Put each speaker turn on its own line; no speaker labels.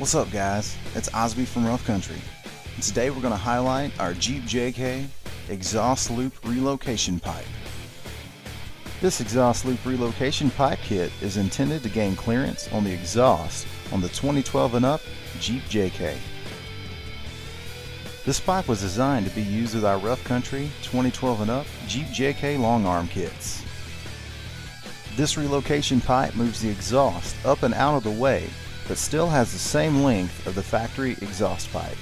What's up guys, it's Osby from Rough Country. And today we're going to highlight our Jeep JK exhaust loop relocation pipe. This exhaust loop relocation pipe kit is intended to gain clearance on the exhaust on the 2012 and up Jeep JK. This pipe was designed to be used with our Rough Country 2012 and up Jeep JK long arm kits. This relocation pipe moves the exhaust up and out of the way, but still has the same length of the factory exhaust pipe.